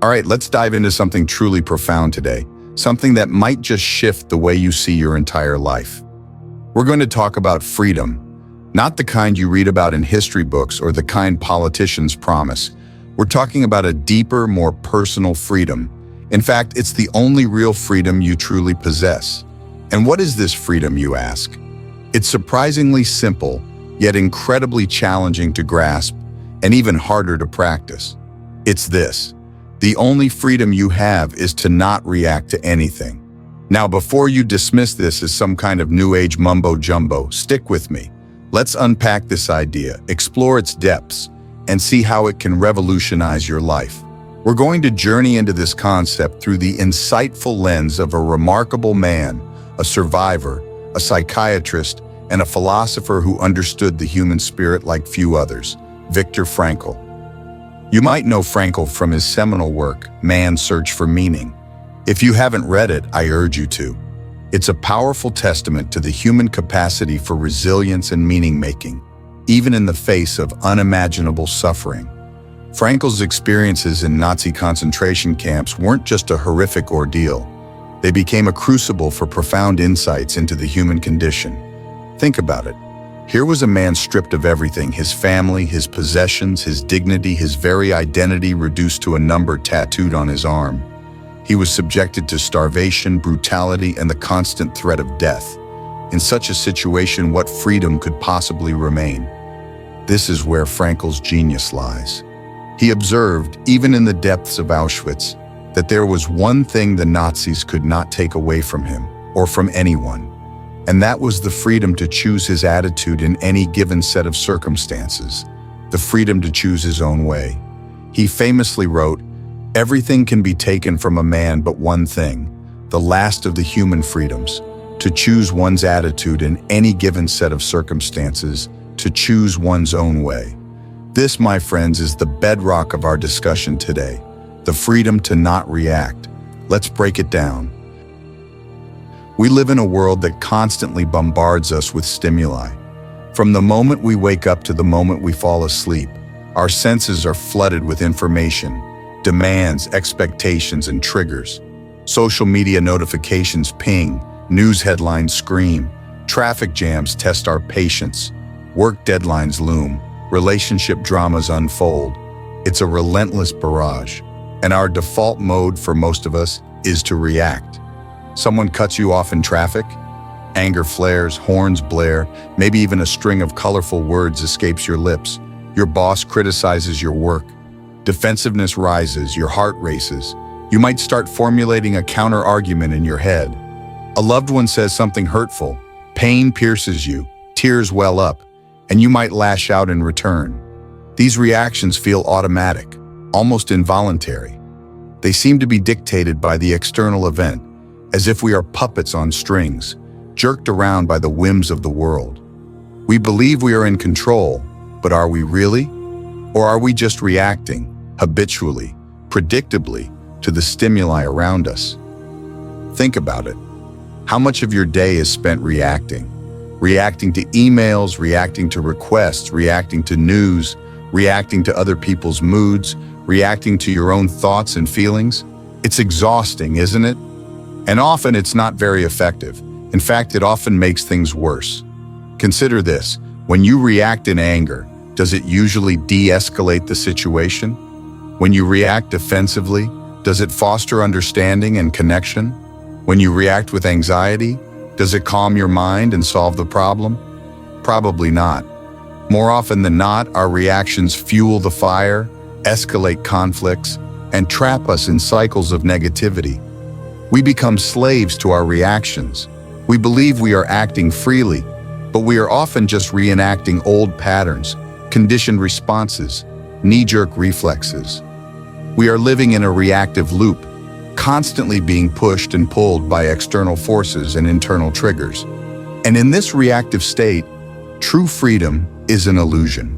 All right, let's dive into something truly profound today, something that might just shift the way you see your entire life. We're going to talk about freedom, not the kind you read about in history books or the kind politicians promise. We're talking about a deeper, more personal freedom. In fact, it's the only real freedom you truly possess. And what is this freedom, you ask? It's surprisingly simple, yet incredibly challenging to grasp and even harder to practice. It's this: the only freedom you have is to not react to anything. Now, before you dismiss this as some kind of new age mumbo jumbo, stick with me. Let's unpack this idea, explore its depths, and see how it can revolutionize your life. We're going to journey into this concept through the insightful lens of a remarkable man, a survivor, a psychiatrist, and a philosopher who understood the human spirit like few others, Viktor Frankl. You might know Frankl from his seminal work, Man's Search for Meaning. If you haven't read it, I urge you to. It's a powerful testament to the human capacity for resilience and meaning-making, even in the face of unimaginable suffering. Frankl's experiences in Nazi concentration camps weren't just a horrific ordeal. They became a crucible for profound insights into the human condition. Think about it. Here was a man stripped of everything: his family, his possessions, his dignity, his very identity reduced to a number tattooed on his arm. He was subjected to starvation, brutality, and the constant threat of death. In such a situation, what freedom could possibly remain? This is where Frankl's genius lies. He observed, even in the depths of Auschwitz, that there was one thing the Nazis could not take away from him, or from anyone, and that was the freedom to choose his attitude in any given set of circumstances, the freedom to choose his own way. He famously wrote, "Everything can be taken from a man but one thing, the last of the human freedoms, to choose one's attitude in any given set of circumstances, to choose one's own way." This, my friends, is the bedrock of our discussion today, the freedom to not react. Let's break it down. We live in a world that constantly bombards us with stimuli. From the moment we wake up to the moment we fall asleep, our senses are flooded with information, demands, expectations, and triggers. Social media notifications ping, news headlines scream, traffic jams test our patience, work deadlines loom, relationship dramas unfold. It's a relentless barrage, and our default mode for most of us is to react. Someone cuts you off in traffic, anger flares, horns blare, maybe even a string of colorful words escapes your lips. Your boss criticizes your work. Defensiveness rises, your heart races. You might start formulating a counter-argument in your head. A loved one says something hurtful. Pain pierces you, tears well up, and you might lash out in return. These reactions feel automatic, almost involuntary. They seem to be dictated by the external event, as if we are puppets on strings, jerked around by the whims of the world. We believe we are in control, but are we really? Or are we just reacting, habitually, predictably, to the stimuli around us? Think about it. How much of your day is spent reacting? Reacting to emails, reacting to requests, reacting to news, reacting to other people's moods, reacting to your own thoughts and feelings? It's exhausting, isn't it? And often it's not very effective. In fact, it often makes things worse. Consider this: when you react in anger, does it usually de-escalate the situation? When you react defensively, does it foster understanding and connection? When you react with anxiety, does it calm your mind and solve the problem? Probably not. More often than not, our reactions fuel the fire, escalate conflicts, and trap us in cycles of negativity. We become slaves to our reactions. We believe we are acting freely, but we are often just reenacting old patterns, conditioned responses, knee-jerk reflexes. We are living in a reactive loop, constantly being pushed and pulled by external forces and internal triggers. And in this reactive state, true freedom is an illusion.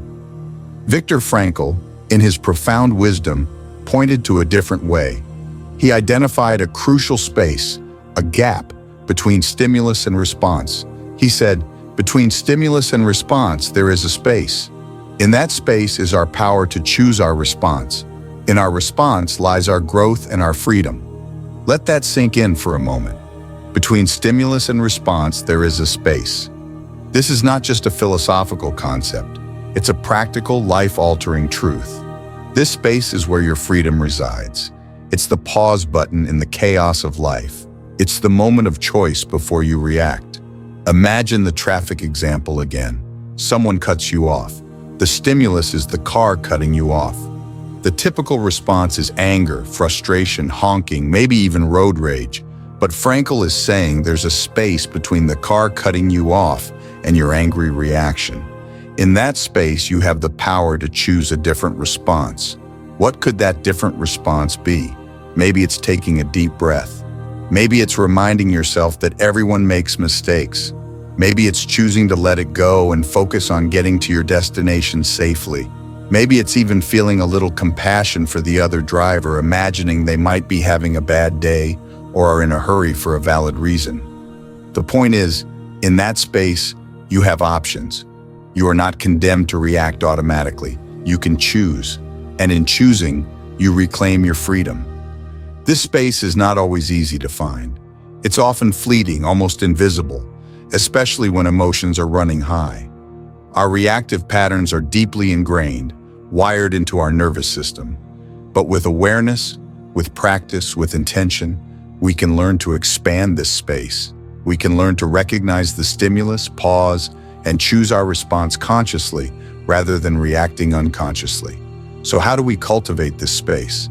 Viktor Frankl, in his profound wisdom, pointed to a different way. He identified a crucial space, a gap, between stimulus and response. He said, between stimulus and response, there is a space. In that space is our power to choose our response. In our response lies our growth and our freedom. Let that sink in for a moment. Between stimulus and response, there is a space. This is not just a philosophical concept. It's a practical, life-altering truth. This space is where your freedom resides. It's the pause button in the chaos of life. It's the moment of choice before you react. Imagine the traffic example again. Someone cuts you off. The stimulus is the car cutting you off. The typical response is anger, frustration, honking, maybe even road rage. But Frankl is saying there's a space between the car cutting you off and your angry reaction. In that space, you have the power to choose a different response. What could that different response be? Maybe it's taking a deep breath. Maybe it's reminding yourself that everyone makes mistakes. Maybe it's choosing to let it go and focus on getting to your destination safely. Maybe it's even feeling a little compassion for the other driver, imagining they might be having a bad day or are in a hurry for a valid reason. The point is, in that space, you have options. You are not condemned to react automatically. You can choose. And in choosing, you reclaim your freedom. This space is not always easy to find. It's often fleeting, almost invisible, especially when emotions are running high. Our reactive patterns are deeply ingrained, wired into our nervous system. But with awareness, with practice, with intention, we can learn to expand this space. We can learn to recognize the stimulus, pause, and choose our response consciously rather than reacting unconsciously. So how do we cultivate this space?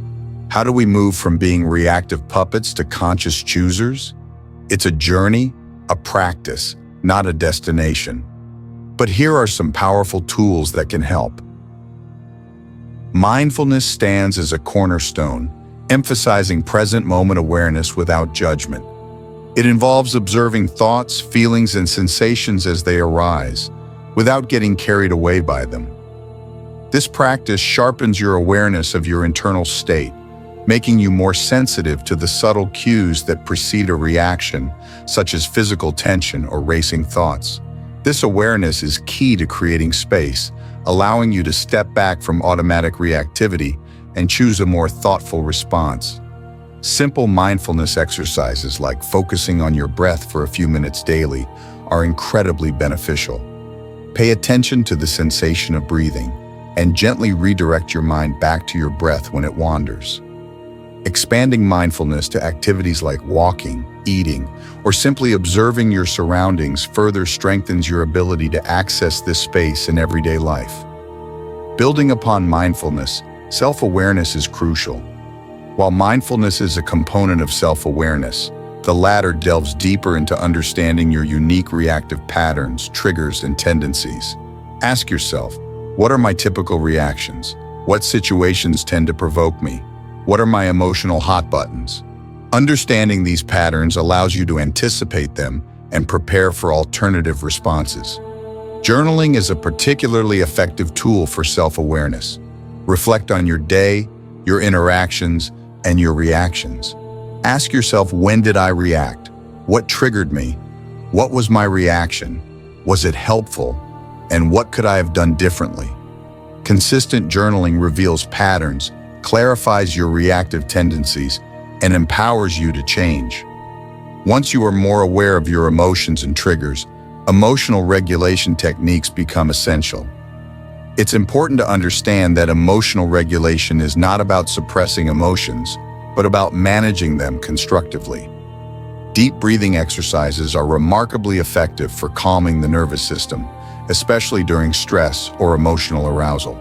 How do we move from being reactive puppets to conscious choosers? It's a journey, a practice, not a destination. But here are some powerful tools that can help. Mindfulness stands as a cornerstone, emphasizing present moment awareness without judgment. It involves observing thoughts, feelings, and sensations as they arise, without getting carried away by them. This practice sharpens your awareness of your internal state, making you more sensitive to the subtle cues that precede a reaction, such as physical tension or racing thoughts. This awareness is key to creating space, allowing you to step back from automatic reactivity and choose a more thoughtful response. Simple mindfulness exercises like focusing on your breath for a few minutes daily are incredibly beneficial. Pay attention to the sensation of breathing and gently redirect your mind back to your breath when it wanders. Expanding mindfulness to activities like walking, eating, or simply observing your surroundings further strengthens your ability to access this space in everyday life. Building upon mindfulness, self-awareness is crucial. While mindfulness is a component of self-awareness, the latter delves deeper into understanding your unique reactive patterns, triggers, and tendencies. Ask yourself, what are my typical reactions? What situations tend to provoke me? What are my emotional hot buttons? Understanding these patterns allows you to anticipate them and prepare for alternative responses. Journaling is a particularly effective tool for self-awareness. Reflect on your day, your interactions, and your reactions. Ask yourself, when did I react? What triggered me? What was my reaction? Was it helpful? And what could I have done differently? Consistent journaling reveals patterns, clarifies your reactive tendencies, and empowers you to change. Once you are more aware of your emotions and triggers, emotional regulation techniques become essential. It's important to understand that emotional regulation is not about suppressing emotions, but about managing them constructively. Deep breathing exercises are remarkably effective for calming the nervous system, especially during stress or emotional arousal.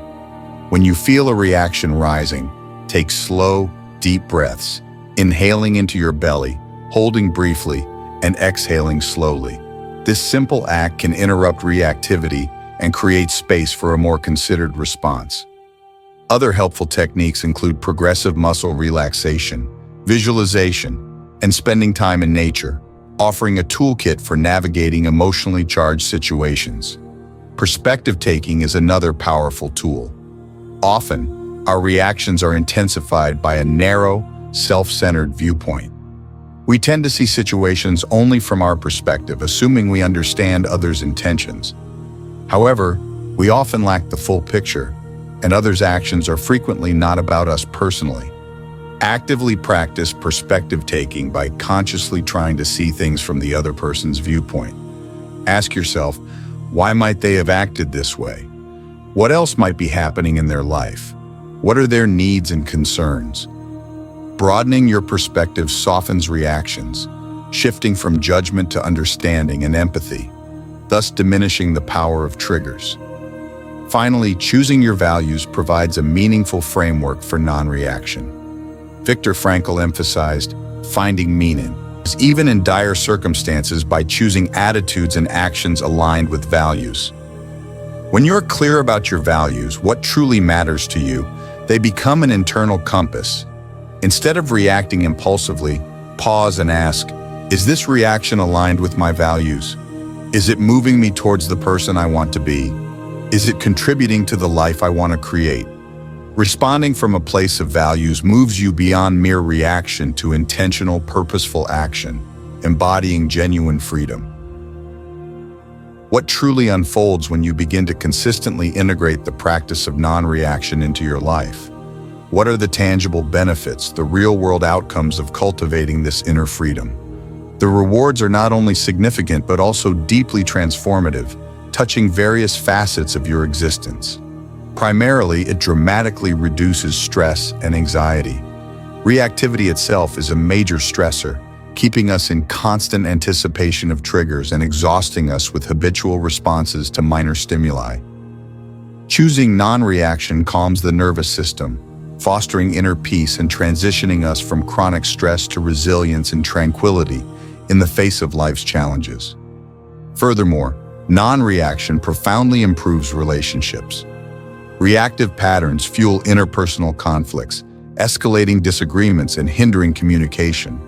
When you feel a reaction rising, take slow, deep breaths, inhaling into your belly, holding briefly, and exhaling slowly. This simple act can interrupt reactivity and create space for a more considered response. Other helpful techniques include progressive muscle relaxation, visualization, and spending time in nature, offering a toolkit for navigating emotionally charged situations. Perspective taking is another powerful tool. Often, our reactions are intensified by a narrow, self-centered viewpoint. We tend to see situations only from our perspective, assuming we understand others' intentions. However, we often lack the full picture. and others' actions are frequently not about us personally. Actively practice perspective taking by consciously trying to see things from the other person's viewpoint. Ask yourself, why might they have acted this way? What else might be happening in their life? What are their needs and concerns? Broadening your perspective softens reactions, shifting from judgment to understanding and empathy, thus diminishing the power of triggers. Finally, choosing your values provides a meaningful framework for non-reaction. Viktor Frankl emphasized finding meaning, even in dire circumstances, by choosing attitudes and actions aligned with values. When you're clear about your values, what truly matters to you, they become an internal compass. Instead of reacting impulsively, pause and ask, is this reaction aligned with my values? Is it moving me towards the person I want to be? Is it contributing to the life I want to create? Responding from a place of values moves you beyond mere reaction to intentional, purposeful action, embodying genuine freedom. What truly unfolds when you begin to consistently integrate the practice of non-reaction into your life? What are the tangible benefits, the real-world outcomes of cultivating this inner freedom? The rewards are not only significant but also deeply transformative, touching various facets of your existence. Primarily, it dramatically reduces stress and anxiety. Reactivity itself is a major stressor, keeping us in constant anticipation of triggers and exhausting us with habitual responses to minor stimuli. Choosing non-reaction calms the nervous system, fostering inner peace and transitioning us from chronic stress to resilience and tranquility in the face of life's challenges. Furthermore, non-reaction profoundly improves relationships. Reactive patterns fuel interpersonal conflicts, escalating disagreements and hindering communication.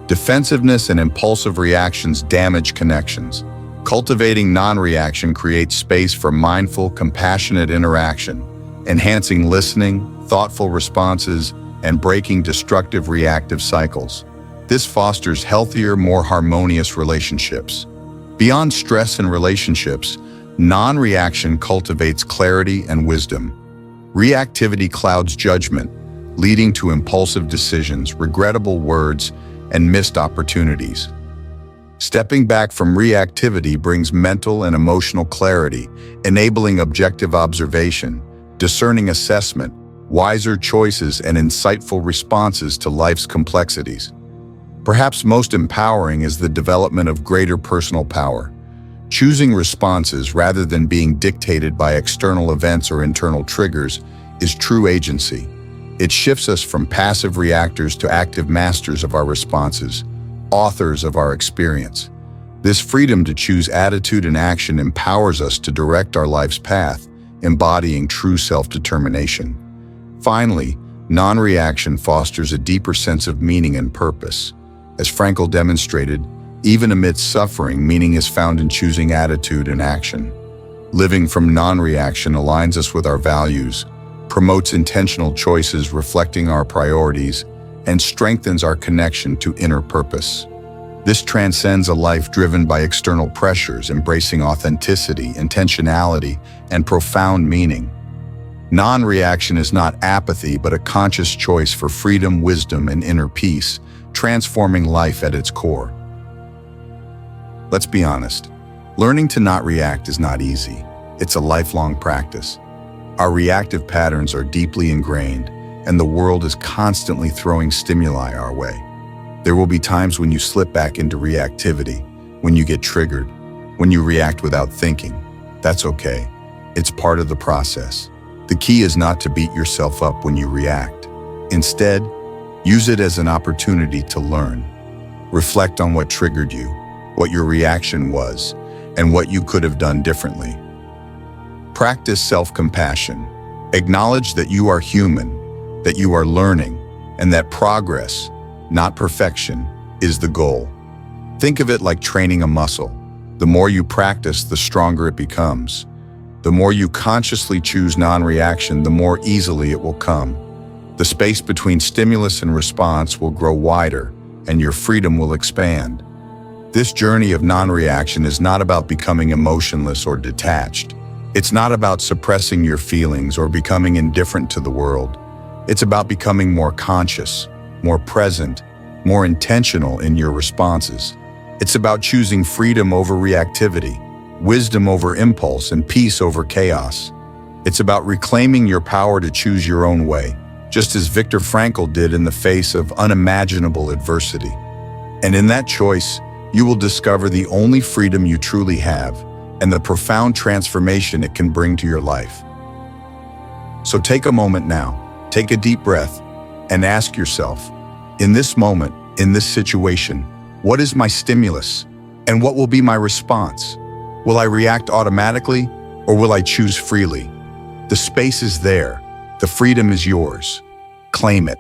Defensiveness and impulsive reactions damage connections. Cultivating non-reaction creates space for mindful, compassionate interaction, enhancing listening, thoughtful responses, and breaking destructive reactive cycles. This fosters healthier, more harmonious relationships. Beyond stress in relationships, non-reaction cultivates clarity and wisdom. Reactivity clouds judgment, leading to impulsive decisions, regrettable words, and missed opportunities. Stepping back from reactivity brings mental and emotional clarity, enabling objective observation, discerning assessment, wiser choices, and insightful responses to life's complexities. Perhaps most empowering is the development of greater personal power. Choosing responses rather than being dictated by external events or internal triggers is true agency. It shifts us from passive reactors to active masters of our responses, authors of our experience. This freedom to choose attitude and action empowers us to direct our life's path, embodying true self-determination. Finally, non-reaction fosters a deeper sense of meaning and purpose. As Frankl demonstrated, even amidst suffering, meaning is found in choosing attitude and action. Living from non-reaction aligns us with our values, promotes intentional choices reflecting our priorities, and strengthens our connection to inner purpose. This transcends a life driven by external pressures, embracing authenticity, intentionality, and profound meaning. Non-reaction is not apathy, but a conscious choice for freedom, wisdom, and inner peace, transforming life at its core. Let's be honest, learning to not react is not easy. It's a lifelong practice. Our reactive patterns are deeply ingrained, and the world is constantly throwing stimuli our way. There will be times when you slip back into reactivity, when you get triggered, when you react without thinking. That's okay. It's part of the process. The key is not to beat yourself up when you react. Instead, use it as an opportunity to learn. Reflect on what triggered you, what your reaction was, and what you could have done differently. Practice self-compassion. Acknowledge that you are human, that you are learning, and that progress, not perfection, is the goal. Think of it like training a muscle. The more you practice, the stronger it becomes. The more you consciously choose non-reaction, the more easily it will come. The space between stimulus and response will grow wider, and your freedom will expand. This journey of non-reaction is not about becoming emotionless or detached. It's not about suppressing your feelings or becoming indifferent to the world. It's about becoming more conscious, more present, more intentional in your responses. It's about choosing freedom over reactivity, wisdom over impulse, and peace over chaos. It's about reclaiming your power to choose your own way, just as Viktor Frankl did in the face of unimaginable adversity. And in that choice, you will discover the only freedom you truly have and the profound transformation it can bring to your life. So take a moment now, take a deep breath, and ask yourself, in this moment, in this situation, what is my stimulus? And what will be my response? Will I react automatically, or will I choose freely? The space is there. The freedom is yours. Claim it.